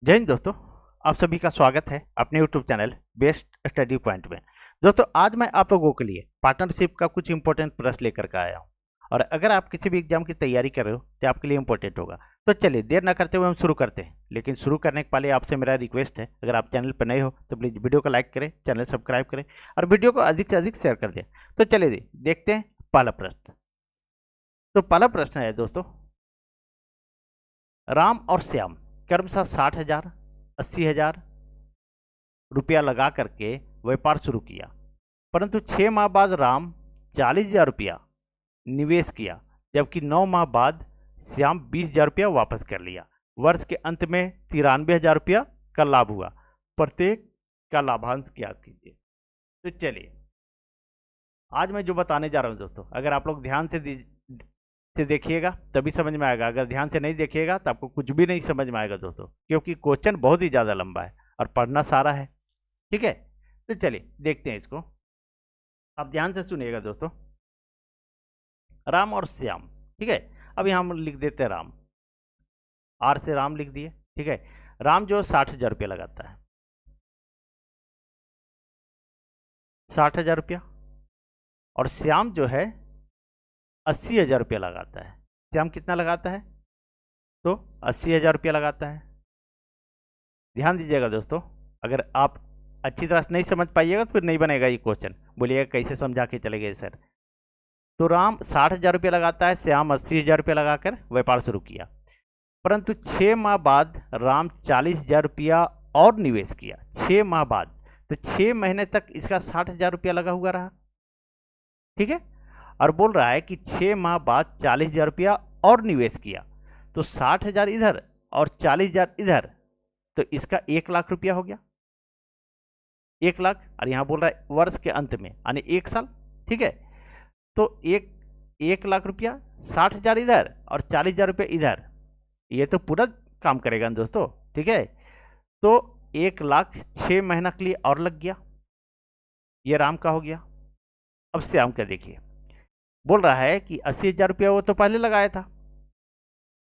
जय हिंद दोस्तों। आप सभी का स्वागत है अपने YouTube channel best study point में। दोस्तों आज मैं आप लोगों के लिए पार्टनरशिप का कुछ इंपॉर्टेंट प्रश्न लेकर के आया हूं और अगर आप किसी भी एग्जाम की तैयारी कर रहे हो तो आपके लिए इंपॉर्टेंट होगा। तो चलिए देर ना करते हुए हम शुरू करते हैं, लेकिन शुरू करने के पहले आपसे मेरा रिक्वेस्ट है, अगर आप चैनल पर नए हो तो प्लीज़ वीडियो को लाइक करें, चैनल सब्सक्राइब करें और वीडियो को अधिक से अधिक शेयर कर दें। तो चलिए देखते हैं पहला प्रश्न। तो पहला प्रश्न है दोस्तों, राम और श्याम क्रमशः 60,000, 80,000 रुपया लगा करके व्यापार शुरू किया, परंतु 6 माह बाद राम 40,000 रुपया निवेश किया, जबकि 9 माह बाद श्याम 20,000 रुपया वापस कर लिया। वर्ष के अंत में 93,000 रुपया का लाभ हुआ। प्रत्येक का लाभांश ज्ञात कीजिए। तो चलिए आज मैं जो बताने जा रहा हूं दोस्तों, अगर आप लोग ध्यान से देखिएगा तभी समझ में आएगा, अगर ध्यान से नहीं देखिएगा तो आपको कुछ भी नहीं समझ में आएगा दोस्तों, क्योंकि क्वेश्चन बहुत ही ज़्यादा लंबा है और पढ़ना सारा है। ठीक है, तो चलिए देखते हैं इसको। आप ध्यान से सुनिएगा दोस्तों। राम और श्याम, ठीक है। अब यहाँ हम लिख देते हैं राम, आर से राम लिख दिए। ठीक है, राम जो 60,000 रुपया लगाता है, 60,000 रुपया, और श्याम जो है 80,000 रुपया लगाता है। श्याम कितना लगाता है? तो 80,000 रुपया लगाता है। ध्यान दीजिएगा दोस्तों, अगर आप अच्छी तरह से नहीं समझ पाइएगा तो फिर नहीं बनेगा ये क्वेश्चन, बोलिएगा कैसे समझा के चले गए सर। तो राम 60,000 रुपया लगाता है, श्याम 80,000 रुपया लगाकर व्यापार शुरू किया, परंतु 6 माह बाद राम 40,000 रुपया और निवेश किया। 6 माह बाद, तो 6 महीने तक इसका 60,000 रुपया लगा हुआ रहा। ठीक है, और बोल रहा है कि 6 माह बाद 40,000 रुपया और निवेश किया, तो 60,000 इधर और 40,000 इधर, तो इसका 1 लाख रुपया हो गया। 1 लाख, और यहाँ बोल रहा है वर्ष के अंत में यानी 1 साल। ठीक है, तो 1 लाख रुपया, 60,000 इधर और 40,000 रुपया इधर, ये तो पूरा काम करेगा ना दोस्तों। ठीक है, तो 1 लाख 6 महीना के लिए और लग गया, ये राम का हो गया। अब श्याम का देखिए, बोल रहा है कि 80,000 रुपया वो तो पहले लगाया था,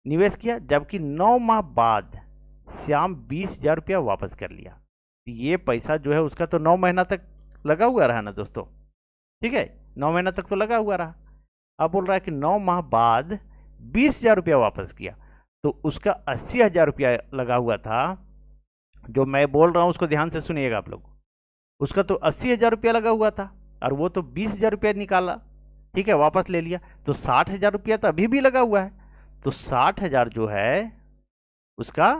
निवेश किया, जबकि 9 माह बाद श्याम 20,000 रुपया वापस कर लिया। ये पैसा जो है उसका तो 9 महीना तक लगा हुआ रहा ना दोस्तों। ठीक है, 9 महीना तक तो लगा हुआ रहा। अब बोल रहा है कि 9 माह बाद 20,000 रुपया वापस किया, तो उसका 80,000 रुपया लगा हुआ था। जो मैं बोल रहा हूँ उसको ध्यान से सुनिएगा आप लोग। उसका तो 80,000 रुपया लगा हुआ था और वो तो 20,000 रुपया निकाला, ठीक है, वापस ले लिया, तो 60,000 रुपया तो अभी भी लगा हुआ है। तो 60,000 जो है उसका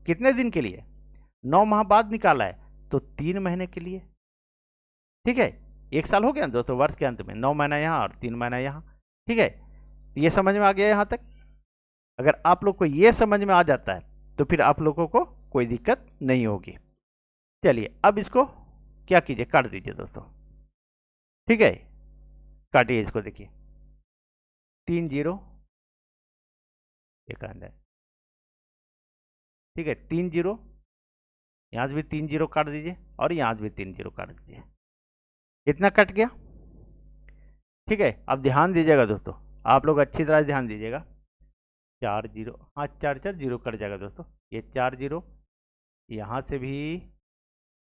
कितने दिन के लिए? 9 माह बाद निकाला है, तो 3 महीने के लिए। ठीक है, 1 साल हो गया ना दोस्तों, वर्ष के अंत में 9 महीना यहाँ और 3 महीना यहाँ। ठीक है, ये समझ में आ गया यहाँ तक? अगर आप लोग को ये समझ में आ जाता है तो फिर आप लोगों को कोई दिक्कत नहीं होगी। चलिए अब इसको क्या कीजिए, काट दीजिए दोस्तों। ठीक है, काटिए इसको, देखिए 3 0 एक अंदर। ठीक है, 3 0, यहाँ से भी 3 0 काट दीजिए और यहाँ से भी 3 0 काट दीजिए। इतना कट गया। ठीक है, अब ध्यान दीजिएगा दोस्तों, आप लोग अच्छी तरह से ध्यान दीजिएगा। 4 0, हाँ 4 4 0 कट जाएगा दोस्तों। ये 4 0, यहाँ से भी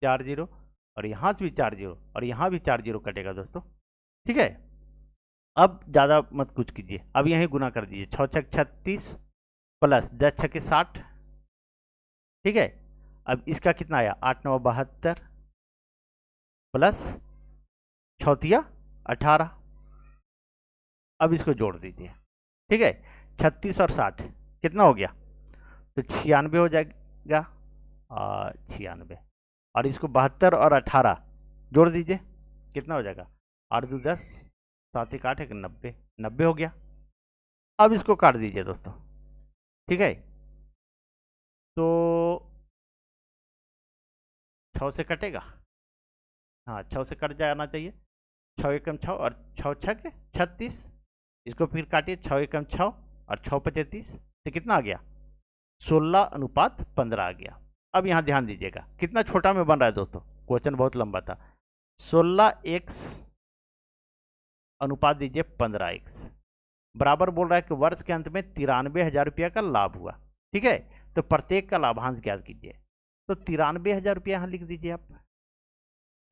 4 0 और यहाँ से भी 4 0 और यहाँ भी 4 0 कटेगा दोस्तों। ठीक है, अब ज़्यादा मत कुछ कीजिए, अब यहीं गुना कर दीजिए। 6 6 36 प्लस 10 6 60। ठीक है, अब इसका कितना आया? 8 9 72 प्लस 6 18। अब इसको जोड़ दीजिए। ठीक है, 36 और 60 कितना हो गया? तो 96 हो जाएगा, 96। और इसको 72 और 18 जोड़ दीजिए, कितना हो जाएगा? 8 2 10, 7 1 8 1 90, 90 हो गया। अब इसको काट दीजिए दोस्तों। ठीक है, तो 6 से कटेगा, हाँ 6 से कट जाना चाहिए। 6 एकम 6 और 6 छक 36। इसको फिर काटिए, 6 एकम 6 और 6 पचे 30, तो कितना आ गया? 16:15 आ गया। अब यहाँ ध्यान दीजिएगा कितना छोटा में बन रहा है दोस्तों, क्वेश्चन बहुत लंबा था। 16x अनुपात दीजिए 15x, बराबर बोल रहा है कि वर्ष के अंत में 93,000 रुपया का लाभ हुआ। ठीक है, तो प्रत्येक का लाभांश ज्ञात कीजिए। तो 93,000 रुपया यहाँ लिख दीजिए आप।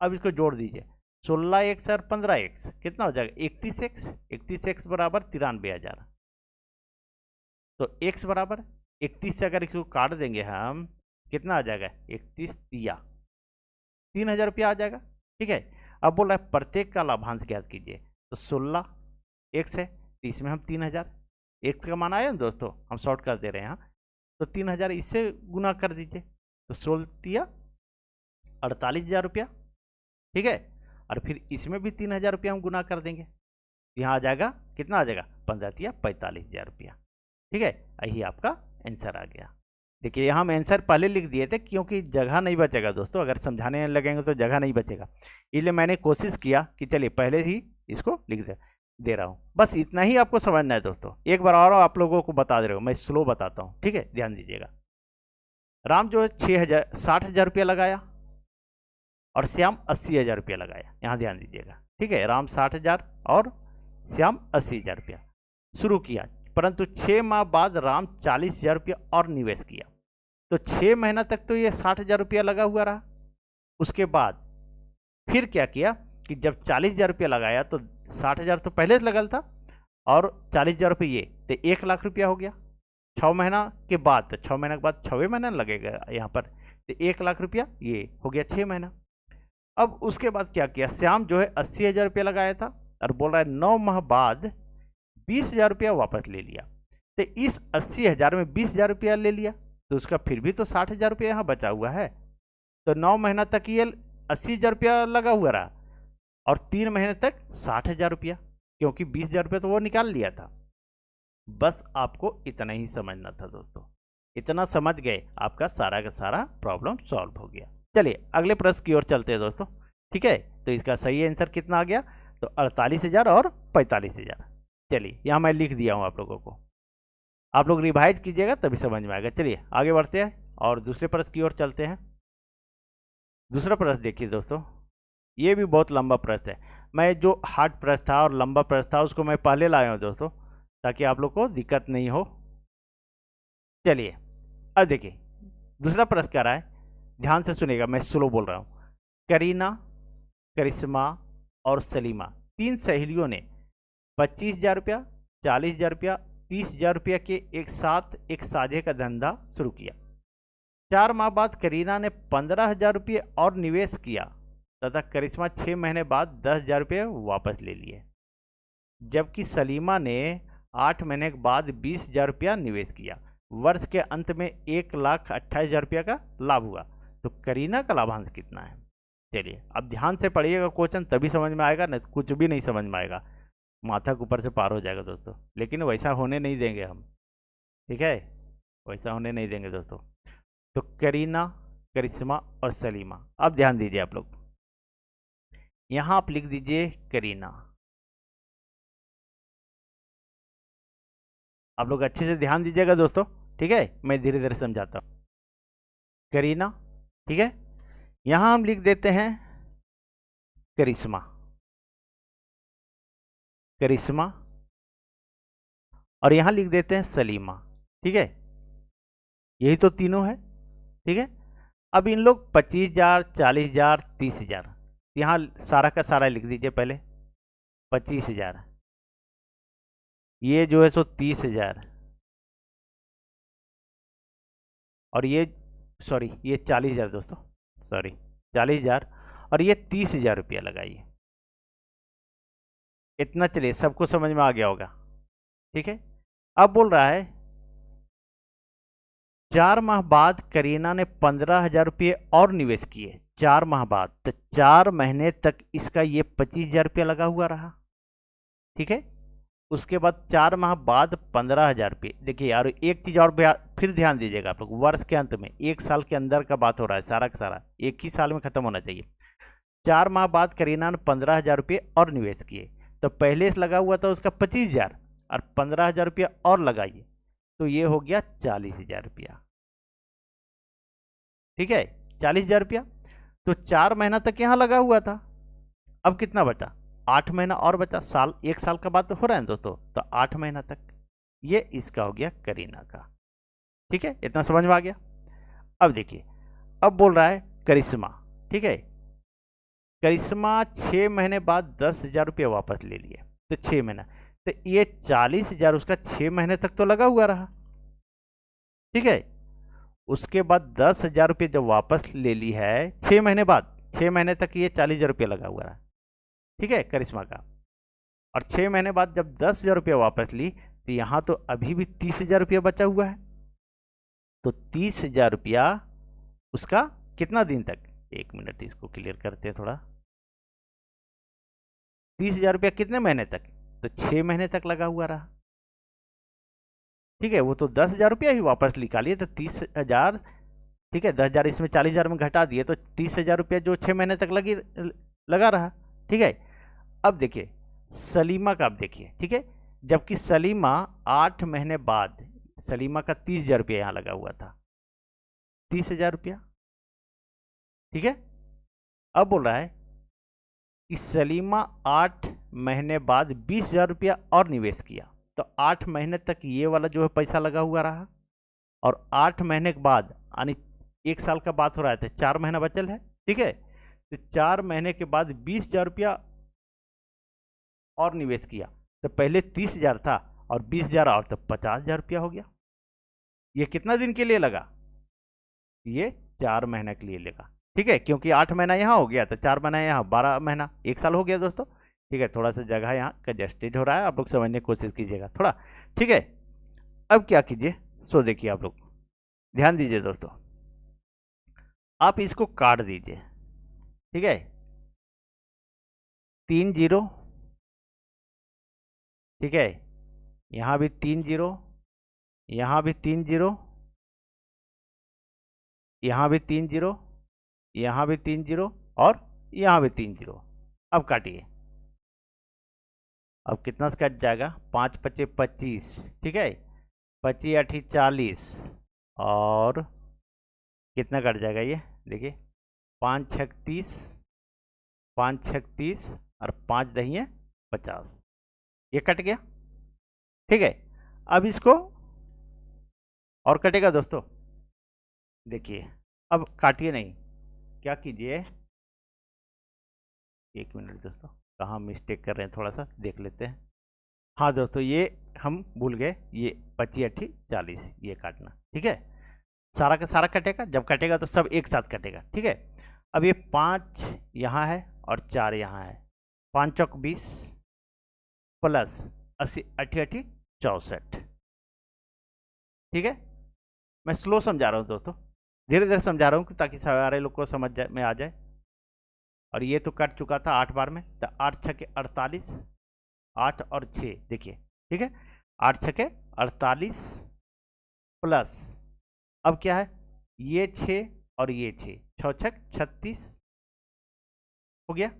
अब इसको जोड़ दीजिए, 16x और 15x कितना हो जाएगा 31x। 31x बराबर 93,000। तो x बराबर 31 से अगर इसको काट देंगे हम, कितना आ जाएगा 31 तिया 3,000 रुपया आ जाएगा। ठीक है, अब बोल रहा है प्रत्येक का लाभांश ज्ञात कीजिए। तो 16x है, 30 में हम 3,000, x का मान आया ना दोस्तों, हम शॉर्ट कर दे रहे हैं यहाँ। तो 3,000 इससे गुना कर दीजिए, तो 16 तिया 48,000 रुपया। ठीक है, और फिर इसमें भी 3,000 रुपया हम गुना कर देंगे, यहाँ आ जाएगा कितना आ जाएगा 15 तिया 45,000 रुपया। ठीक है, यही आपका आंसर आ गया। देखिए यहाँ हम आंसर पहले लिख दिए थे क्योंकि जगह नहीं बचेगा दोस्तों, अगर समझाने लगेंगे तो जगह नहीं बचेगा, इसलिए मैंने कोशिश किया कि चलिए पहले ही इसको लिख दे रहा हूँ। बस इतना ही आपको समझना है दोस्तों। एक बार और आप लोगों को बता दे रहा हूँ, मैं स्लो बताता हूँ। ठीक है, ध्यान दीजिएगा। राम जो है 60,000 रुपया लगाया और श्याम 80,000 रुपया लगाया, यहाँ ध्यान दीजिएगा। ठीक है, राम 60,000 और श्याम 80,000 रुपया शुरू किया, परंतु 6 माह बाद राम 40,000 रुपया और निवेश किया। तो 6 महीना तक तो ये 60,000 रुपया लगा हुआ रहा। उसके बाद फिर क्या किया कि जब 40,000 रुपया लगाया तो 60,000 तो पहले से लगल था और 40,000 रुपये ये, तो 1 लाख रुपया हो गया 6 महीना के बाद। तो 6 महीने के बाद 6वें महीना लगेगा यहाँ पर, तो 1 लाख रुपया ये हो गया 6 महीना। अब उसके बाद क्या किया, श्याम जो है 80,000 रुपया लगाया था और बोल रहा है 9 माह बाद 20,000 रुपया वापस ले लिया। तो इस 80,000 में 20,000 रुपया ले लिया तो उसका फिर भी तो 60,000 रुपया यहाँ बचा हुआ है। तो 9 महीना तक ये 80,000 रुपया लगा हुआ रहा और 3 महीने तक 60,000 रुपया, क्योंकि 20,000 रुपया तो वो निकाल लिया था। बस आपको इतना ही समझना था दोस्तों, इतना समझ गए आपका सारा का सारा प्रॉब्लम सॉल्व हो गया। चलिए अगले प्रश्न की ओर चलते हैं दोस्तों। ठीक है, तो इसका सही आंसर कितना आ गया, तो 48,000 और 45,000। चलिए यहाँ मैं लिख दिया हूँ आप लोगों को, आप लोग रिवाइज कीजिएगा तभी समझ में आएगा। चलिए आगे बढ़ते हैं और दूसरे प्रश्न की ओर चलते हैं। दूसरा प्रश्न देखिए दोस्तों, ये भी बहुत लंबा प्रश्न है। मैं जो हार्ड प्रश्न था और लंबा प्रश्न था उसको मैं पहले लाया हूँ दोस्तों, ताकि आप लोग को दिक्कत नहीं हो। चलिए अब देखिए दूसरा प्रश्न क्या रहा है, ध्यान से सुनिएगा, मैं स्लो बोल रहा हूँ। करीना, करिश्मा और सलीमा 3 सहेलियों ने 25,000 रुपया, 40,000 रुपया, 30,000 रुपया के एक साथ एक साझे का धंधा शुरू किया। 4 माह बाद करीना ने 15,000 रुपये और निवेश किया तथा करिश्मा 6 महीने बाद 10,000 रुपये वापस ले लिए, जबकि सलीमा ने 8 महीने के बाद 20,000 रुपया निवेश किया। वर्ष के अंत में 1,28,000 रुपया का लाभ हुआ, तो करीना का लाभांश कितना है। चलिए अब ध्यान से पढ़िएगा क्वेश्चन, तभी समझ में आएगा, नहीं कुछ भी नहीं समझ में आएगा, माथा के ऊपर से पार हो जाएगा दोस्तों। लेकिन वैसा होने नहीं देंगे हम, ठीक है, वैसा होने नहीं देंगे दोस्तों। तो करीना, करिश्मा और सलीमा, अब ध्यान दीजिए आप लोग, यहाँ आप लिख दीजिए करीना। आप लोग अच्छे से ध्यान दीजिएगा दोस्तों, ठीक है, मैं धीरे धीरे समझाता हूँ। करीना, ठीक है, यहाँ हम लिख देते हैं करिश्मा, करिश्मा, और यहाँ लिख देते हैं सलीमा। ठीक है, यही तो तीनों है। ठीक है, अब इन लोग 25,000, 40,000, 30,000, यहाँ सारा का सारा लिख दीजिए। पहले 25,000, ये जो है सो 30,000, और ये सॉरी ये 40,000 दोस्तों, सॉरी 40,000, और ये 30,000 रुपया लगाइए। इतना चलिए सबको समझ में आ गया होगा। ठीक है, अब बोल रहा है 4 माह बाद करीना ने 15,000 रुपये और निवेश किए। 4 माह बाद, तो 4 महीने तक इसका ये 25,000 रुपया लगा हुआ रहा। ठीक है, उसके बाद 4 माह बाद 15,000 रुपये। देखिए यार एक चीज़ और फिर ध्यान दीजिएगा आप लोग, वर्ष के अंत में 1 साल के अंदर का बात हो रहा है, सारा का सारा एक ही साल में खत्म होना चाहिए। 4 माह बाद करीना ने 15,000 रुपये और निवेश किए, तो पहले से लगा हुआ था उसका 25,000 और 15,000 रुपया और लगाइए, तो ये हो गया 40,000 रुपया। ठीक है, 40,000 रुपया, तो 4 महीना तक यहाँ लगा हुआ था। अब कितना बचा, 8 महीना और बचा, साल 1 साल का बात तो हो रहा है दोस्तों, तो 8 महीना तक ये इसका हो गया करीना का। ठीक है, इतना समझ में आ गया। अब देखिए, अब बोल रहा है करिश्मा, ठीक है, करिश्मा 6 महीने बाद 10,000 रुपया वापस ले लिए, तो 6 महीना, तो ये 40,000 उसका 6 महीने तक तो लगा हुआ रहा, ठीक है। उसके बाद 10,000 रुपये जब वापस ले ली है 6 महीने बाद, 6 महीने तक ये 40,000 रुपया लगा हुआ रहा, ठीक है, करिश्मा का। और 6 महीने बाद जब 10,000 रुपया वापस ली, तो यहाँ तो अभी भी 30,000 रुपया बचा हुआ है, तो 30,000 रुपया उसका कितना दिन तक, 1 मिनट इसको क्लियर करते हैं थोड़ा। 30,000 रुपया कितने महीने तक, तो 6 महीने तक लगा हुआ रहा, ठीक है। वो तो 10,000 रुपया ही वापस निकालिए, तो 30,000, ठीक है, 10,000 इसमें 40,000 में घटा दिए, तो 30,000 रुपया जो 6 महीने तक लगा रहा, ठीक है। अब देखिए सलीमा का, अब देखिए, ठीक है, जबकि सलीमा 8 महीने बाद, सलीमा का 30,000 रुपया यहाँ लगा हुआ था, 30,000 रुपया, ठीक है। अब बोल रहा है कि सलीमा 8 महीने बाद 20,000 रुपया और निवेश किया, तो 8 महीने तक ये वाला जो है पैसा लगा हुआ रहा, और 8 महीने के बाद, यानी 1 साल का बात हो रहा है, 4 महीना बचल है, ठीक है, तो 4 महीने के बाद 20,000 रुपया और निवेश किया, तो पहले 30,000 था और 20,000 और, तो 50,000 रुपया हो गया। ये कितना दिन के लिए लगा, ये 4 महीने के लिए लगा, ठीक है, क्योंकि 8 महीना यहाँ हो गया, तो 4 महीना यहाँ, 12 महीना, 1 साल हो गया दोस्तों, ठीक है। थोड़ा सा जगह यहाँ कंजेस्टेड हो रहा है, आप लोग समझने की कोशिश कीजिएगा थोड़ा, ठीक है। अब क्या कीजिए, सो देखिए आप लोग ध्यान दीजिए दोस्तों, आप इसको काट दीजिए, ठीक है, 3 जीरो, ठीक है, यहाँ भी 3 जीरो, यहाँ भी 3 जीरो, यहाँ भी 3 जीरो, यहाँ भी 3 जीरो, और यहाँ भी 3 जीरो। अब काटिए, अब कितना से कट जाएगा, 5 पचे 25, ठीक है, 25 8 40, और कितना कट जाएगा ये देखिए, 5 6 30, 5 6 30, और 5 दही 50, ये कट गया, ठीक है। अब इसको और कटेगा दोस्तों, देखिए, अब काटिए नहीं, क्या कीजिए, 1 मिनट दोस्तों, कहाँ मिस्टेक कर रहे हैं थोड़ा सा देख लेते हैं। हाँ दोस्तों, ये हम भूल गए, ये 25 8 40 ये काटना, ठीक है, सारा का सारा कटेगा, जब कटेगा तो सब एक साथ कटेगा, ठीक है। अब ये 5 यहाँ है और 4 यहाँ है, 5 चौक 20 प्लस 80 80 80 64, ठीक है। मैं स्लो समझा रहा हूँ दोस्तों, धीरे धीरे समझा रहा हूँ ताकि सारे लोग को समझ में आ जाए। और ये तो कट चुका था 8 बार में, तो 8 छके 48, 8 और 6 देखिए, ठीक है, 8 छके 48 प्लस, अब क्या है, ये 6 और ये 6, 6 छक 36 हो गया।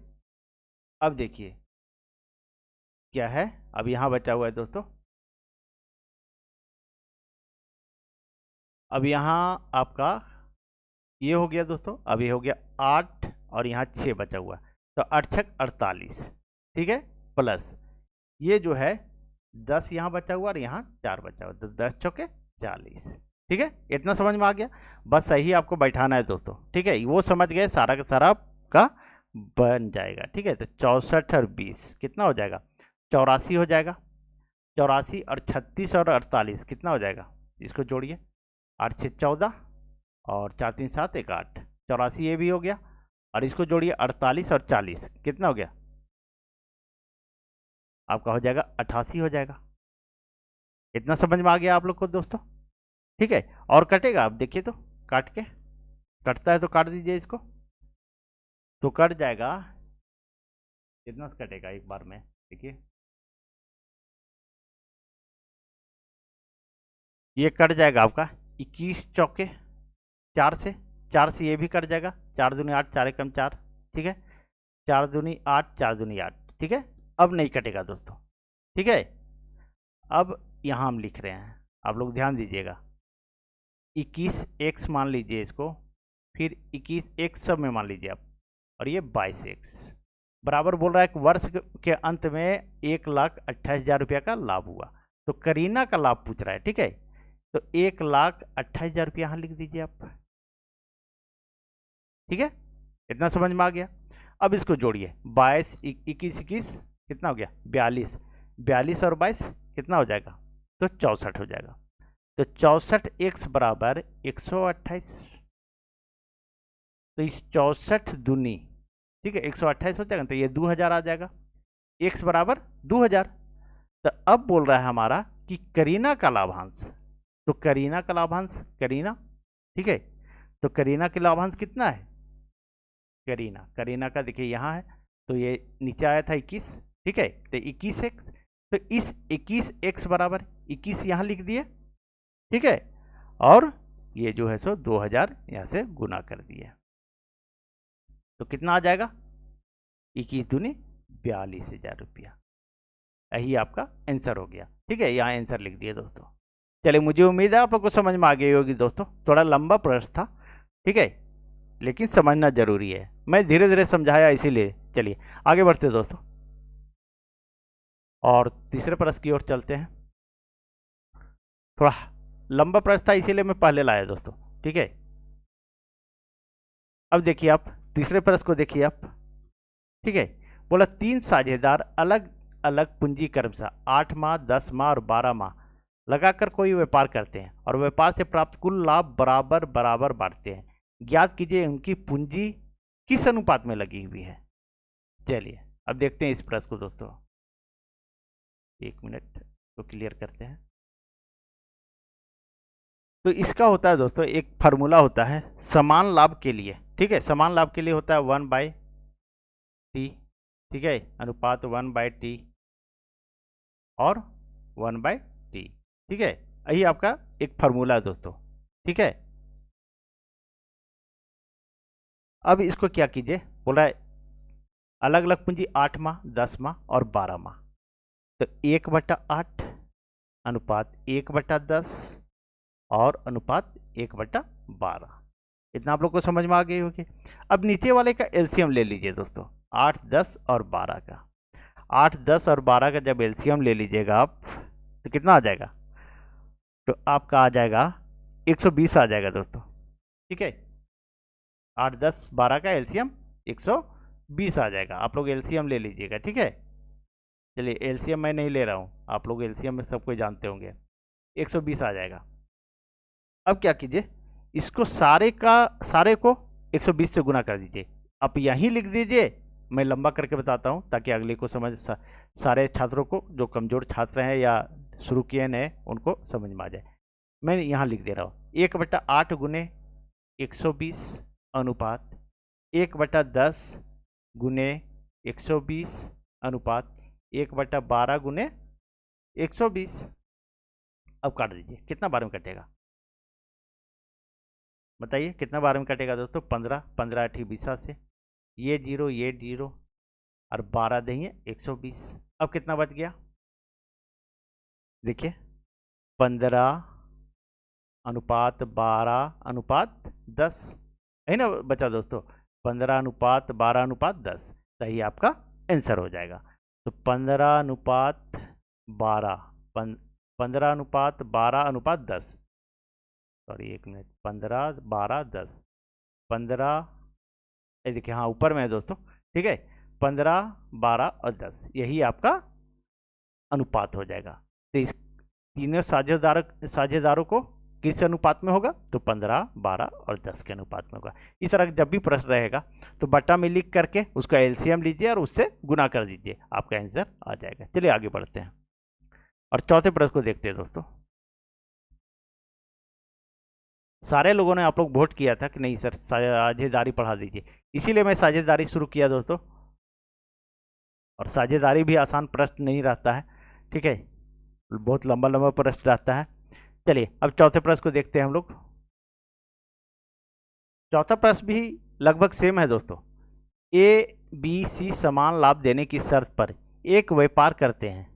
अब देखिए क्या है, अब यहाँ बचा हुआ है दोस्तों, अब यहाँ आपका ये हो गया दोस्तों, अब ये हो गया 8 और यहाँ 6 बचा हुआ, तो 8 छक 48, ठीक है, प्लस ये जो है 10 यहाँ बचा हुआ और यहाँ 4 बचा हुआ, तो 10 चौके 40, ठीक है। इतना समझ में आ गया, बस सही आपको बैठाना है दोस्तों, ठीक है, वो समझ गए, सारा का सारा का बन जाएगा, ठीक है। तो 64 और 20 कितना हो जाएगा, 84 हो जाएगा, 84 और 36 और 48 कितना हो जाएगा, इसको जोड़िए, 8 6 14 और 4 3 7 1 8, 84 ये भी हो गया, और इसको जोड़िए 48 और 40 कितना हो गया, आपका हो जाएगा 88 हो जाएगा। इतना समझ में आ गया आप लोग को दोस्तों, ठीक है। और कटेगा, आप देखिए तो काट के, कटता है तो काट दीजिए इसको, तो कट जाएगा, कितना कटेगा एक बार में देखिए, ये कट जाएगा आपका 21 चौके 4 से, 4 से ये भी कट जाएगा, 4 दूनी 8, 4 एकम 4, ठीक है, 4 दूनी 8, 4 दूनी 8, ठीक है। अब नहीं कटेगा दोस्तों, ठीक है। अब यहाँ हम लिख रहे हैं, आप लोग ध्यान दीजिएगा, 21x मान लीजिए इसको, फिर 21x सब में मान लीजिए आप, और ये 22x बराबर बोल रहा है कि वर्ष के अंत में 1,28,000 रुपया का लाभ हुआ, तो करीना का लाभ पूछ रहा है, ठीक है। तो 1,28,000 रुपया यहाँ लिख दीजिए आप। ठीक है, इतना समझ में आ गया। अब इसको जोड़िए, 22, 21, 21 कितना हो गया, 42, 42 और 22 कितना हो जाएगा, तो 64 हो जाएगा। तो 64x बराबर 128। तो इस 64 दूनी, ठीक है, 128 हो जाएगा, तो ये 2000 आ जाएगा, x बराबर 2000। तो अब बोल रहा है हमारा कि करीना का लाभांश। तो करीना का लाभांश, करीना, ठीक है, तो करीना के लाभांश कितना है, करीना का देखिए यहाँ है, तो ये नीचे आया था 21, ठीक है, तो 21x, तो इस 21x बराबर 21 यहाँ लिख दिए, ठीक है, और ये जो है सो 2000 यहाँ से गुना कर दिए, तो कितना आ जाएगा, 21 दूनी 42,000 रुपया। यही आपका आंसर हो गया। ठीक है, यहाँ आंसर लिख दिए दोस्तों। चलिए, मुझे उम्मीद है आप लोग को समझ में आ गई होगी दोस्तों। थोड़ा लंबा प्रश्न था, ठीक है, लेकिन समझना जरूरी है, मैं धीरे धीरे समझाया इसीलिए। चलिए आगे बढ़ते दोस्तों, और तीसरे प्रश्न की ओर चलते हैं। थोड़ा लंबा प्रश्न था इसीलिए मैं पहले लाया दोस्तों, ठीक है। अब देखिए आप तीसरे प्रश्न को देखिए आप, ठीक है। बोला 3 साझेदार अलग अलग पूंजी क्रमशः 8 माह, 10 माह और 12 माह लगाकर कोई व्यापार करते हैं और व्यापार से प्राप्त कुल लाभ बराबर बराबर बांटते हैं। ज्ञात कीजिए उनकी पूंजी किस अनुपात में लगी हुई है। चलिए अब देखते हैं इस प्रश्न को दोस्तों, 1 मिनट तो क्लियर करते हैं। तो इसका होता है दोस्तों, एक फार्मूला होता है समान लाभ के लिए, ठीक है, समान लाभ के लिए होता है 1/t, ठीक है, अनुपात 1/t और 1/t, ठीक है, यही आपका एक फार्मूला है दोस्तों, ठीक है। अब इसको क्या कीजिए, बोल रहा है अलग अलग पूंजी 8 माह, 10 माह और 12 माह, तो 1/8 अनुपात 1/10 और अनुपात 1/12। इतना आप लोग को समझ में आ गई होगी। अब नीचे वाले का एलसीएम ले लीजिए दोस्तों, 8, 10 और 12 का। 8, 10 और 12 का जब एलसीएम ले लीजिएगा आप, तो कितना आ जाएगा, तो आपका आ जाएगा 120 आ जाएगा दोस्तों, ठीक है। 8, 10, 12 का एलसीएम 120 आ जाएगा। आप लोग एलसीएम ले लीजिएगा, ठीक है। चलिए एलसीएम मैं नहीं ले रहा हूँ, आप लोग एलसीएम में सब कोई जानते होंगे, 120 आ जाएगा। अब क्या कीजिए, इसको सारे को 120 से गुना कर दीजिए। आप यहीं लिख दीजिए, मैं लंबा करके बताता हूँ ताकि अगले को समझ, सारे छात्रों को, जो कमजोर छात्र हैं या शुरू किए नए, उनको समझ में आ जाए। मैं यहाँ लिख दे रहा हूँ 1/8 गुने 120 अनुपात 1/10 गुने 120 अनुपात 1/12 गुने 120। अब काट दीजिए, कितना बार में कटेगा बताइए, कितना बार में कटेगा दोस्तों, 15, 15 8 20 से, ये जीरो और 12 देंगे 120। अब कितना बच गया, देखिए 15 अनुपात 12 अनुपात 10 है ना बचा दोस्तों, 15 अनुपात 12 अनुपात 10, सही आपका आंसर हो जाएगा। तो 15 अनुपात 12, 15 अनुपात 12 अनुपात 10, सॉरी 1 मिनट, 15 12 10, 15, ये देखिए हाँ ऊपर में है दोस्तों, ठीक है, 15 12 और 10, यही आपका अनुपात हो जाएगा। तो इस तीनों साझेदारों को किस अनुपात में होगा, तो 15 12 और 10 के अनुपात में होगा। इस तरह जब भी प्रश्न रहेगा तो बटा में लिख करके उसका एलसीएम लीजिए और उससे गुना कर दीजिए, आपका आंसर आ जाएगा। चलिए आगे बढ़ते हैं और चौथे प्रश्न को देखते हैं दोस्तों। सारे लोगों ने आप लोग वोट किया था कि नहीं सर साझेदारी पढ़ा दीजिए, इसीलिए मैं साझेदारी शुरू किया दोस्तों। और साझेदारी भी आसान प्रश्न नहीं रहता है, ठीक है, बहुत लंबा लंबा प्रश्न रहता है। चलिए अब चौथे प्रश्न को देखते हैं हम लोग। चौथा प्रश्न भी लगभग सेम है दोस्तों। ए बी सी समान लाभ देने की शर्त पर एक व्यापार करते हैं।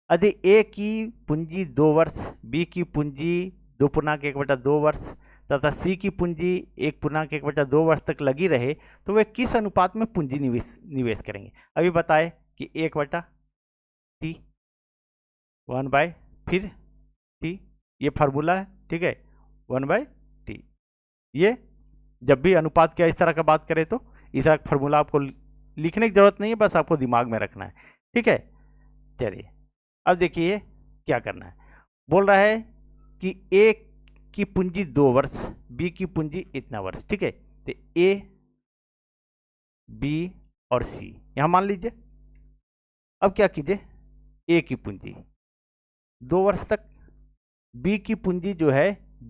यदि ए की पूंजी 2 वर्ष, बी की पूंजी 2.1/2 वर्ष तथा सी की पूंजी 1.1/2 वर्ष तक लगी रहे, तो वे किस अनुपात में पूंजी निवेश करेंगे। अभी बताए कि 1/t 1 बाय फिर t ये फार्मूला है, ठीक है, 1/t। ये जब भी अनुपात क्या इस तरह का बात करें तो इस तरह का फार्मूला आपको लिखने की जरूरत नहीं है, बस आपको दिमाग में रखना है, ठीक है। चलिए अब देखिए क्या करना है। बोल रहा है कि ए की पूंजी 2 वर्ष, बी की पूंजी इतना वर्ष, ठीक है। तो ए, बी और सी यहां मान लीजिए। अब क्या कीजिए, ए की पूंजी 2 वर्ष तक, बी की पूंजी जो है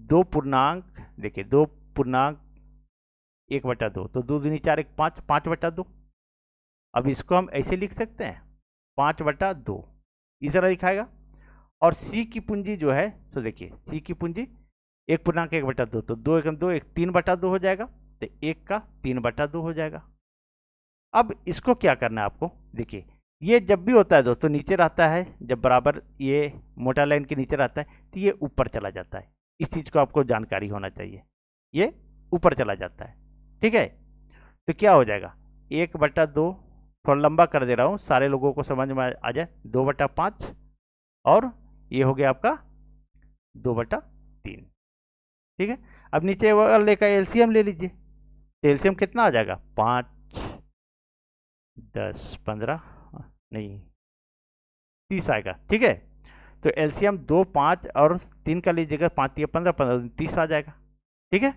2 पूर्णांक, देखिए 2 पूर्णांक 1/2, तो 2 दूनी 4 1 5, 5/2। अब इसको हम ऐसे लिख सकते हैं 5/2, इस तरह लिखाएगा। और सी की पूंजी जो है, तो देखिए सी की पूंजी 1 पूर्णांक 1/2, तो 2 1 2 1 3/2 हो जाएगा, तो 1 का 3/2 हो जाएगा। अब इसको क्या करना है आपको, देखिए ये जब भी होता है दोस्तों नीचे रहता है, जब बराबर ये मोटा लाइन के नीचे रहता है तो ये ऊपर चला जाता है। इस चीज़ को आपको जानकारी होना चाहिए, ये ऊपर चला जाता है, ठीक है। तो क्या हो जाएगा 1/2, थोड़ा लंबा कर दे रहा हूँ सारे लोगों को समझ में आ जाए, 2/5 और ये हो गया आपका 2/3, ठीक है। अब नीचे वाले का एलसीएम ले लीजिए, एलसीएम कितना आ जाएगा 5 10 15 नहीं 30 आएगा, ठीक है। तो एलसीएम 2 5 और 3 का लीजिएगा, 5 3 15 15 30 आ जाएगा, ठीक है।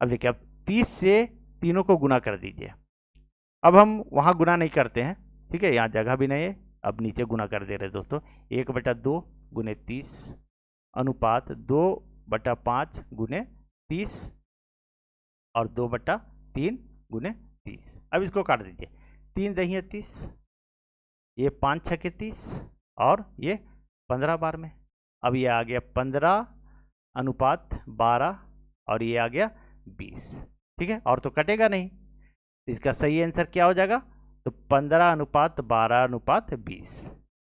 अब देखिए अब 30 से तीनों को गुना कर दीजिए। अब हम वहां गुना नहीं करते हैं, ठीक है, यहाँ जगह भी नहीं है, अब नीचे गुना कर दे रहे दोस्तों। 1/2 गुने 30 अनुपात 2/5 गुने 30 और 2/3 गुने 30। अब इसको काट दीजिए, 3 दही 30, ये 5 6 30 और ये 15 बार में। अब ये आ गया 15 अनुपात 12 और ये आ गया 20, ठीक है, और तो कटेगा नहीं। इसका सही आंसर क्या हो जाएगा, तो 15 अनुपात 12 अनुपात 20।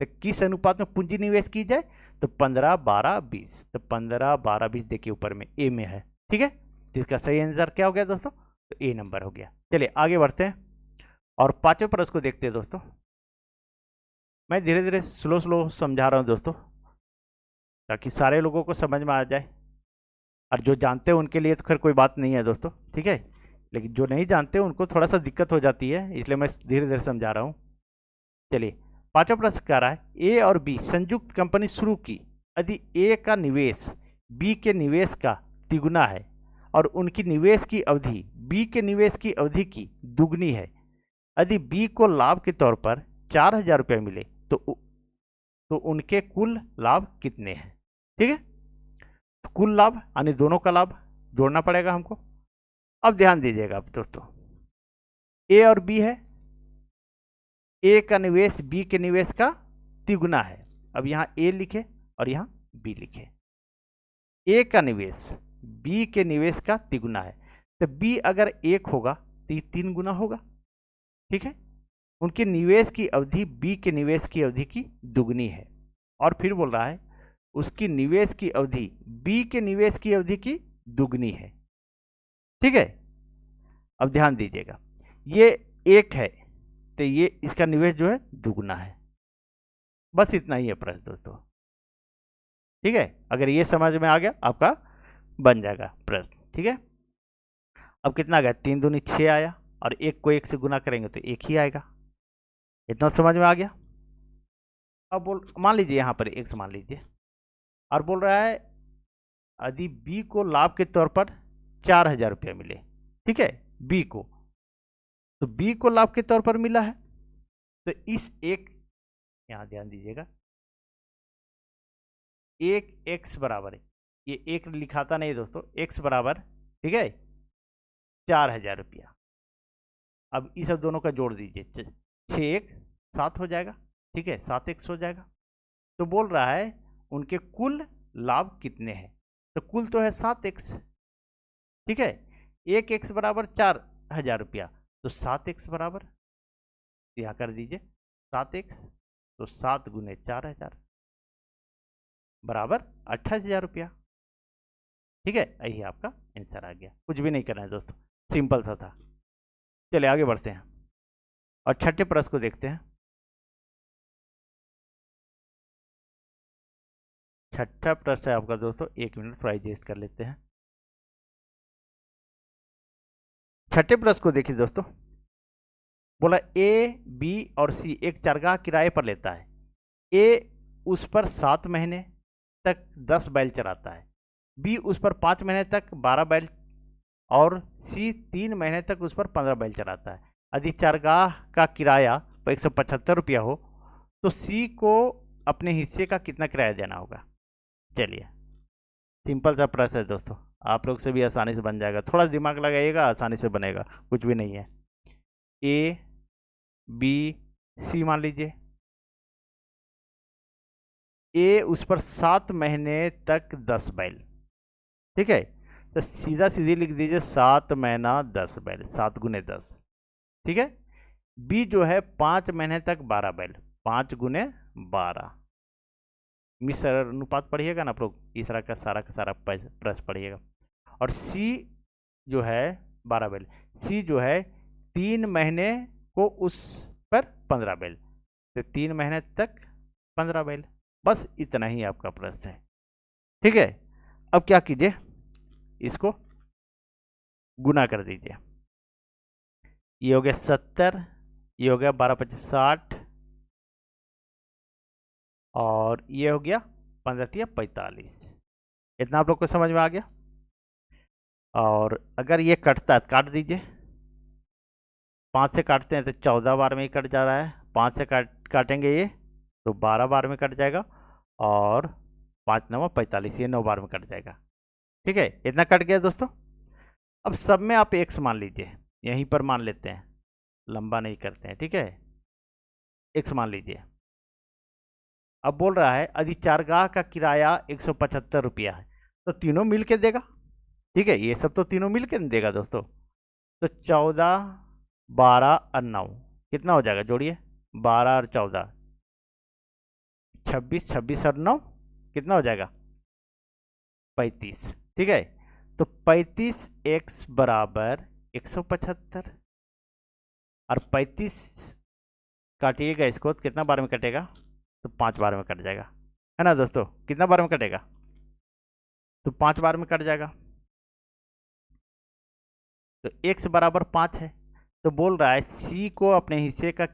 तो किस अनुपात में पूंजी निवेश की जाए, तो 15 12 20, तो 15 12 20 देखिए ऊपर में ए में है, ठीक है। तो इसका सही आंसर क्या हो गया दोस्तों, तो ए नंबर हो गया। चलिए आगे बढ़ते हैं और 5वें प्रश्न को देखते हैं दोस्तों। मैं धीरे धीरे स्लो समझा रहा हूँ दोस्तों, ताकि सारे लोगों को समझ में आ जाए, और जो जानते हैं उनके लिए तो खैर कोई बात नहीं है दोस्तों, ठीक है, लेकिन जो नहीं जानते उनको थोड़ा सा दिक्कत हो जाती है, इसलिए मैं धीरे धीरे समझा रहा हूँ। चलिए 5वां प्रश्न कह रहा है, ए और बी संयुक्त कंपनी शुरू की, यदि ए का निवेश बी के निवेश का तिगुना है और उनकी निवेश की अवधि बी के निवेश की अवधि की दुगनी है, यदि बी को लाभ के तौर पर 4000 रुपये मिले तो उनके कुल लाभ कितने हैं, ठीक है। तो कुल लाभ यानी दोनों का लाभ जोड़ना पड़ेगा हमको। अब ध्यान दीजिएगा अब दोस्तों, ए और बी है, ए का निवेश बी के निवेश का तिगुना है। अब यहां ए लिखे और यहां बी लिखे। ए का निवेश बी के निवेश का तिगुना है, तो बी अगर 1 होगा तो ये 3 गुना होगा, ठीक है। उनके निवेश की अवधि बी के निवेश की अवधि की दुगनी है, और फिर बोल रहा है उसकी निवेश की अवधि बी के निवेश की अवधि की दुगनी है, ठीक है। अब ध्यान दीजिएगा, ये 1 है तो ये इसका निवेश जो है दुगना है। बस इतना ही है प्रश्न दोस्तों, ठीक है। अगर ये समझ में आ गया आपका बन जाएगा प्रश्न, ठीक है। अब कितना आ गया, 3 दूनी 6 आया, और 1 को 1 से गुना करेंगे तो 1 ही आएगा। इतना समझ में आ गया। अब मान लीजिए यहाँ पर x मान लीजिए, और बोल रहा है यदि बी को लाभ के तौर पर 4000 रुपये मिले, ठीक है, बी को, तो बी को लाभ के तौर पर मिला है, तो इस एक, यहां ध्यान दीजिएगा, एक x बराबर है, ये एक लिखाता नहीं दोस्तों, x बराबर, ठीक है, 4000 रुपया। अब इस दोनों का जोड़ दीजिए, 6 1 7 हो जाएगा, ठीक है, 7x हो जाएगा। तो बोल रहा है उनके कुल लाभ कितने हैं, तो कुल तो है 7x, ठीक है, 1x बराबर 4000 रुपया, तो 7x बराबर, यहाँ कर दीजिए 7x, तो 7 गुने 4000 बराबर 28000 रुपया, ठीक है। यही आपका आंसर आ गया, कुछ भी नहीं करना है दोस्तों, सिंपल सा था। चलिए आगे बढ़ते हैं और 6ठे प्रश्न को देखते हैं। छठा प्रश्न है आपका दोस्तों, 1 मिनट थोड़ा एडजस्ट कर लेते हैं। छठे प्रश्न को देखिए दोस्तों, बोला ए, बी और सी एक चरगाह किराए पर लेता है। ए उस पर 7 महीने तक 10 बैल चराता है, बी उस पर 5 महीने तक 12 बैल और सी 3 महीने तक उस पर 15 बैल चराता है। यदि चरगाह का किराया 175 रुपया हो तो सी को अपने हिस्से का कितना किराया देना होगा। चलिए, सिंपल सा प्रश्न है दोस्तों, आप लोग से भी आसानी से बन जाएगा, थोड़ा दिमाग लगाइएगा आसानी से बनेगा, कुछ भी नहीं है। ए, बी, सी मान लीजिए। ए उस पर 7 महीने तक 10 बैल, ठीक है, तो सीधा सीधी लिख दीजिए 7 महीना 10 बैल, 7 गुने 10, ठीक है। बी जो है 5 महीने तक 12 बैल, 5 गुने 12, मिश्र अनुपात पढ़िएगा ना आप लोग, तीसरा का सारा प्रश्न पढ़िएगा। और सी जो है 12 बैल, सी जो है 3 महीने को उस पर 15 बैल, तो 3 महीने तक 15 बैल, बस इतना ही आपका प्रश्न है, ठीक है। अब क्या कीजिए, इसको गुना कर दीजिए, ये हो गया 70, ये हो गया 12 25 60 और ये हो गया 15 तिया 45। इतना आप लोग को समझ में आ गया। और अगर ये कटता है काट दीजिए, 5 से काटते हैं तो 14 बार में ही कट जा रहा है, 5 से काटेंगे ये तो 12 बार में कट जाएगा और 5 9 45, ये 9 बार में कट जाएगा, ठीक है। इतना कट गया दोस्तों। अब सब में आप x मान लीजिए, यहीं पर मान लेते हैं, लंबा नहीं करते हैं, ठीक है, x मान लीजिए। अब बोल रहा है यदि चारगाह का किराया 175 रुपया है तो तीनों मिल के देगा, ठीक है, ये सब तो तीनों मिल के देगा दोस्तों। तो 14 12 और 9 कितना हो जाएगा, जोड़िए, 12 और 14 26, 26 और 9 कितना हो जाएगा, 35, ठीक है। तो 35x बराबर 175 और 35 काटिएगा इसको तो कितना बार में कटेगा, तो 5 बार में कट जाएगा, है ना दोस्तों, कितना बार में कटेगा, तो 5 बार में कट जाएगा। तो x बराबर 5 है, तो बोल रहा है c को अपने हिस्से का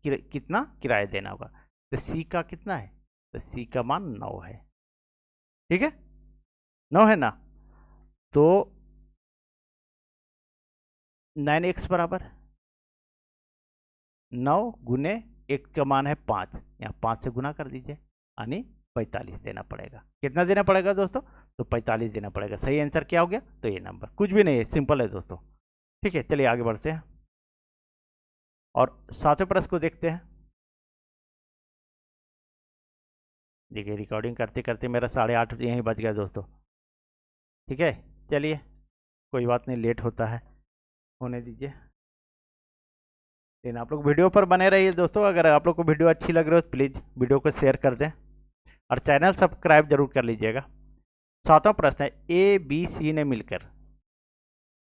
कितना किराया देना होगा, तो c का कितना है, तो c का मान 9 है, ठीक है, 9 है ना। तो 9x बराबर 9 गुने 1 का मान है 5, यहाँ 5 से गुना कर दीजिए, यानी 45 देना पड़ेगा। कितना देना पड़ेगा दोस्तों, तो 45 देना पड़ेगा। सही आंसर क्या हो गया, तो ये नंबर, कुछ भी नहीं है, सिंपल है दोस्तों, ठीक है। चलिए आगे बढ़ते हैं और 7वें प्रश्न को देखते हैं। देखिए रिकॉर्डिंग करते करते मेरा 8:30 यहीं बज गया दोस्तों, ठीक है। चलिए कोई बात नहीं, लेट होता है, होने दीजिए। लेकिन आप लोग वीडियो पर बने रहिए दोस्तों, अगर आप लोग को वीडियो अच्छी लग रही हो तो प्लीज़ वीडियो को शेयर कर दें और चैनल सब्सक्राइब जरूर कर लीजिएगा। 7वां प्रश्न है, ए बी सी ने मिलकर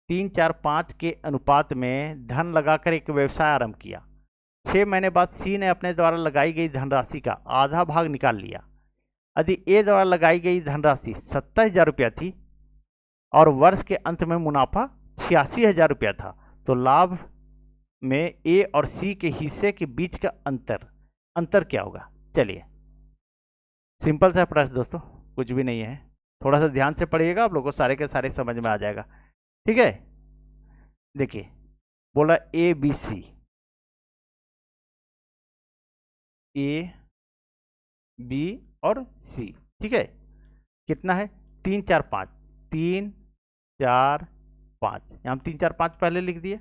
3 4 5 के अनुपात में धन लगाकर एक व्यवसाय आरंभ किया। 6 महीने बाद सी ने अपने द्वारा लगाई गई धनराशि का आधा भाग निकाल लिया। यदि ए द्वारा लगाई गई धनराशि 27,000 रुपया थी और वर्ष के अंत में मुनाफा 86,000 रुपया था, तो लाभ में ए और सी के हिस्से के बीच का अंतर क्या होगा। चलिए, सिंपल सा प्रश्न दोस्तों, कुछ भी नहीं है, थोड़ा सा ध्यान से पढ़िएगा, आप लोगों को सारे के सारे समझ में आ जाएगा, ठीक है। देखिए बोला A B C, A B और सी, ठीक है, कितना है 3 4 5, 3 4 5, हम 3 4 5 पहले लिख दिए।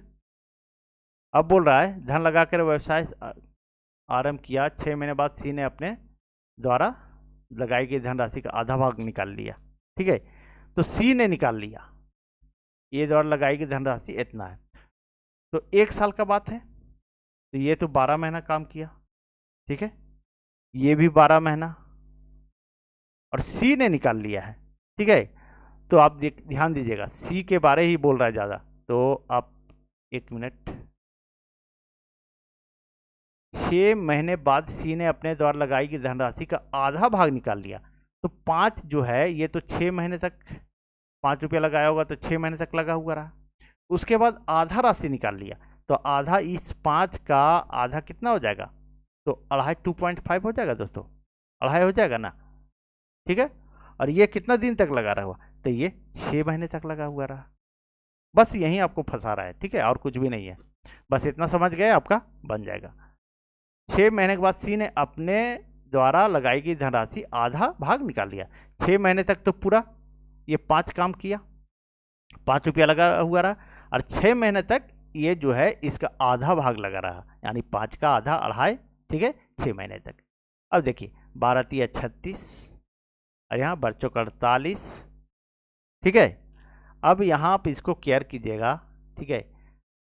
अब बोल रहा है धन लगाकर व्यवसाय आरंभ किया, 6 महीने बाद सी ने अपने द्वारा लगाई गई धनराशि का आधा भाग निकाल लिया, ठीक है। तो सी ने निकाल लिया, ए द्वारा लगाई गई धनराशि इतना है, तो 1 साल का बात है, तो ये तो 12 महीना काम किया, ठीक है, ये भी 12 महीना और सी ने निकाल लिया है, ठीक है। तो आप ध्यान दीजिएगा, सी के बारे ही बोल रहा है ज़्यादा, तो आप 1 मिनट, 6 महीने बाद सी ने अपने द्वारा लगाई गई धनराशि का आधा भाग निकाल लिया, तो 5 जो है ये तो 6 महीने तक 5 रुपया लगाया होगा तो 6 महीने तक लगा हुआ रहा। उसके बाद आधा राशि निकाल लिया, तो आधा इस 5 का आधा कितना हो जाएगा, तो अढ़ाई 2.5 हो जाएगा दोस्तों, अढ़ाई हो जाएगा ना, ठीक है। और ये कितना दिन तक लगा रहा हुआ, तो ये 6 महीने तक लगा हुआ रहा। बस यही आपको फंसा रहा है, ठीक है, और कुछ भी नहीं है, बस इतना समझ गए, आपका बन जाएगा। 6 महीने के बाद सी ने अपने द्वारा लगाई गई धनराशि आधा भाग निकाल लिया। 6 महीने तक तो पूरा ये 5 काम किया, 5 रुपया लगा हुआ रहा, और 6 महीने तक ये जो है इसका आधा भाग लगा रहा, यानी 5 का आधा अढ़ाई, ठीक है, 6 महीने तक। अब देखिए 12 तिया 36 और यहाँ बच्चों का 48, ठीक है। अब यहाँ आप इसको केयर कीजिएगा, ठीक है,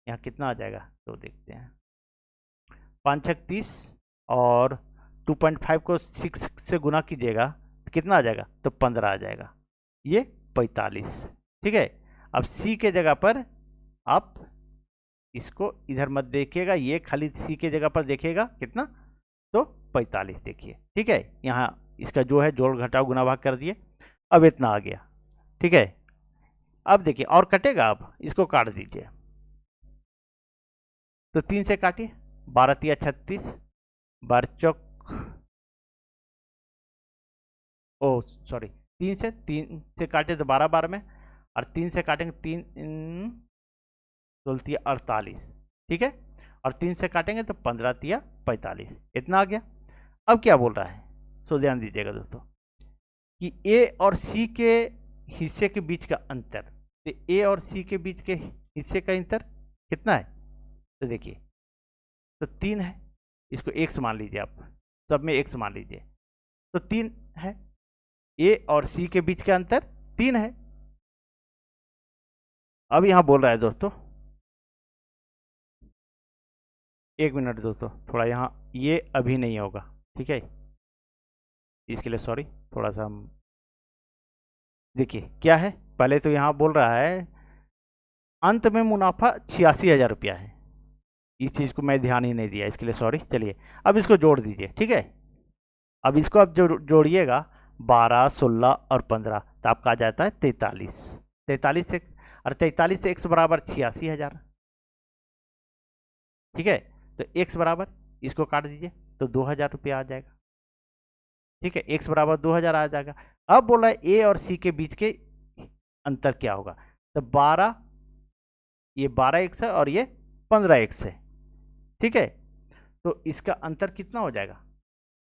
यहाँ कितना आ जाएगा तो देखते हैं, 5 छक 30 और 2.5 को 6 से गुना कीजिएगा तो कितना आ जाएगा, तो 15 आ जाएगा, ये 45, ठीक है। अब सी के जगह पर आप इसको इधर मत देखिएगा, ये खाली सी के जगह पर देखिएगा कितना, तो 45 देखिए, ठीक है। यहाँ इसका जो है जोड़ घटाव गुना भाग कर दिए, अब इतना आ गया, ठीक है। अब देखिए और कटेगा, अब इसको काट दीजिए, तो 3 से काटिए, 12 तिया 36, 12 चौक, ओ सॉरी 3 से काटे तो 12 12 में, और 3 से काटेंगे 3 12 48, ठीक है, और 3 से काटेंगे तो 15 तिया 45, इतना आ गया। अब क्या बोल रहा है, सो ध्यान दीजिएगा दोस्तों कि ए और सी के हिस्से के बीच का अंतर, तो ए और सी के बीच के हिस्से का अंतर कितना है, तो देखिए तो 3 है, इसको x मान लीजिए, आप सब में x मान लीजिए, तो 3 है, ए और सी के बीच का अंतर 3 है। अब यहां बोल रहा है दोस्तों, एक मिनट दोस्तों, थोड़ा यहाँ ये अभी नहीं होगा, ठीक है, इसके लिए सॉरी, थोड़ा सा हम देखिए क्या है। पहले तो यहाँ बोल रहा है अंत में मुनाफा 86,000 रुपया है, इस चीज़ को मैं ध्यान ही नहीं दिया, इसके लिए सॉरी। चलिए अब इसको जोड़ दीजिए, ठीक है। अब इसको आप जो जोड़िएगा 12 16 और 15, तो आपका आ जाता है 43, 43 से, और 43 से x बराबर 86,000, ठीक है। तो x बराबर, इसको काट दीजिए तो 2,000 रुपया आ जाएगा, ठीक है, x बराबर 2,000 आ जाएगा। अब बोला ए और सी के बीच के अंतर क्या होगा, तो 12, ये 12x है और ये 15x है, ठीक है। तो इसका अंतर कितना हो जाएगा,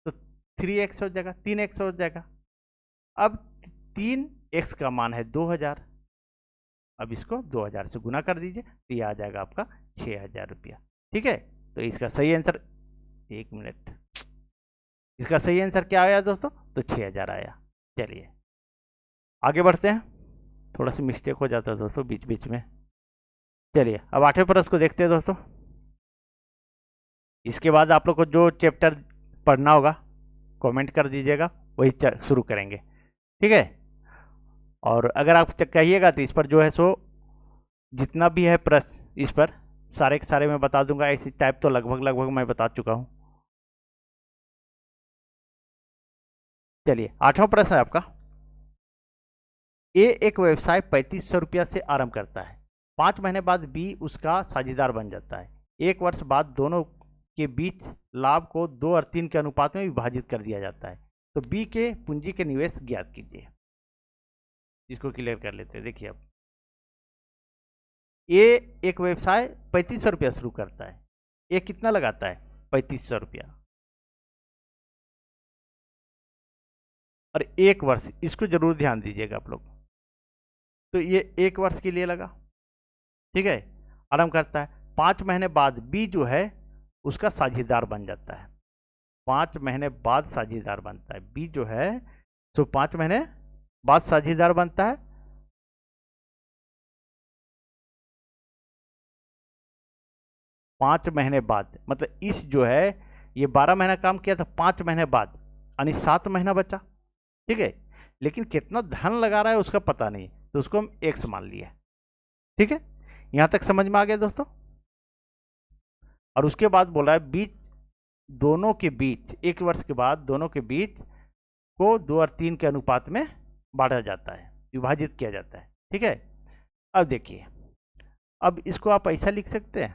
तो 3x हो जाएगा, 3x हो जाएगा। अब 3x का मान है 2,000, अब इसको 2,000 से गुना कर दीजिए तो ये आ जाएगा आपका 6,000 रुपया, ठीक है। तो इसका सही आंसर, एक मिनट, इसका सही आंसर क्या आया दोस्तों, तो 6,000 आया। चलिए आगे बढ़ते हैं, थोड़ा सा मिस्टेक हो जाता है दोस्तों बीच बीच में। चलिए अब 8वें प्रश्न को देखते हैं दोस्तों। इसके बाद आप लोग को जो चैप्टर पढ़ना होगा कमेंट कर दीजिएगा, वही शुरू करेंगे, ठीक है। और अगर आप कहिएगा तो इस पर जो है सो जितना भी है प्रश्न इस पर सारे के सारे मैं बता दूंगा, ऐसी टाइप तो लगभग लगभग मैं बता चुका हूं। चलिए 8वां प्रश्न है आपका, ए एक व्यवसाय 3500 रुपया से आरंभ करता है, 5 महीने बाद बी उसका साझेदार बन जाता है, 1 वर्ष बाद दोनों के बीच लाभ को 2 और 3 के अनुपात में विभाजित कर दिया जाता है, तो बी के पूंजी के निवेश ज्ञात कीजिए। इसको क्लियर कर लेते हैं। देखिए अब ए एक व्यवसाय 3500 रुपया शुरू करता है, ए कितना लगाता है 3500 रुपया, और 1 वर्ष, इसको जरूर ध्यान दीजिएगा आप लोग, तो ये 1 वर्ष के लिए लगा, ठीक है, आरंभ करता है। 5 महीने बाद बी जो है उसका साझेदार बन जाता है, 5 महीने बाद साझेदार बनता है बी जो है, तो 5 महीने बाद साझेदार बनता है, पाँच महीने बाद, मतलब इस जो है ये 12 महीना काम किया था, 5 महीने बाद यानी 7 महीना बचा, ठीक है। लेकिन कितना धन लगा रहा है उसका पता नहीं, तो उसको हम एक्स मान लिया, ठीक है। यहां तक समझ में आ गया दोस्तों। और उसके बाद बोला है बीच, दोनों के बीच, 1 वर्ष के बाद दोनों के बीच को 2 और 3 के अनुपात में बांटा जाता है, विभाजित किया जाता है। ठीक है, अब देखिए, अब इसको आप ऐसा लिख सकते हैं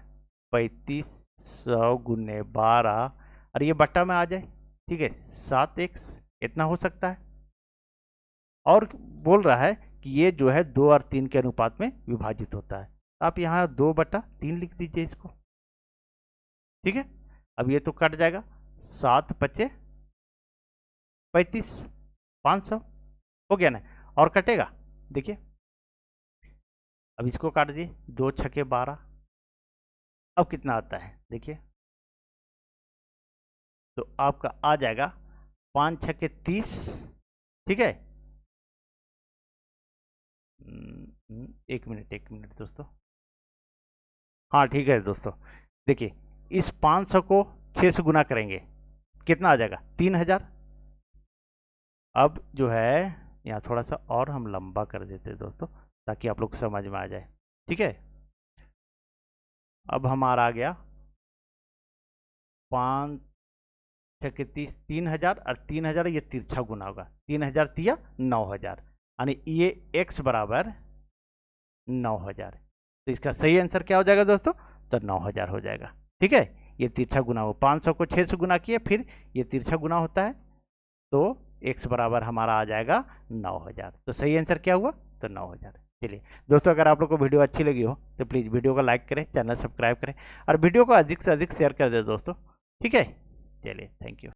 3500 गुने 12 और ये बट्टा में आ जाए। ठीक है, 7x इतना हो सकता है। और बोल रहा है कि ये जो है 2 और 3 के अनुपात में विभाजित होता है। आप यहाँ 2/3 लिख दीजिए इसको। ठीक है, अब ये तो कट जाएगा, 7 पचे 35, 500 हो गया ना। और कटेगा, देखिए अब इसको काट दिए, 2 छके 12। अब कितना आता है देखिए, तो आपका आ जाएगा 5 छके 30। ठीक है, एक मिनट दोस्तों। हाँ ठीक है दोस्तों, देखिए इस 500 को 6 से गुना करेंगे, कितना आ जाएगा 3000। अब जो है यहाँ थोड़ा सा और हम लंबा कर देते हैं दोस्तों, ताकि आप लोग को समझ में आ जाए। ठीक है, अब हमारा आ गया 5 छके 30, 3000 और 3000 ये तिरछा गुना होगा, 3000 तिया 9000, यानी ये x बराबर 9000। तो इसका सही आंसर क्या हो जाएगा दोस्तों, तो 9000 हो जाएगा। ठीक है, ये तिरछा गुना हो, 500 को 6 से गुना किए, फिर ये तिरछा गुना होता है, तो x बराबर हमारा आ जाएगा 9000। तो सही आंसर क्या हुआ, तो 9000। चलिए दोस्तों, अगर आप लोग को वीडियो अच्छी लगी हो तो प्लीज़ वीडियो को लाइक करें, चैनल सब्सक्राइब करें और वीडियो को अधिक से अधिक शेयर कर दें दोस्तों। ठीक है, चलिए थैंक यू।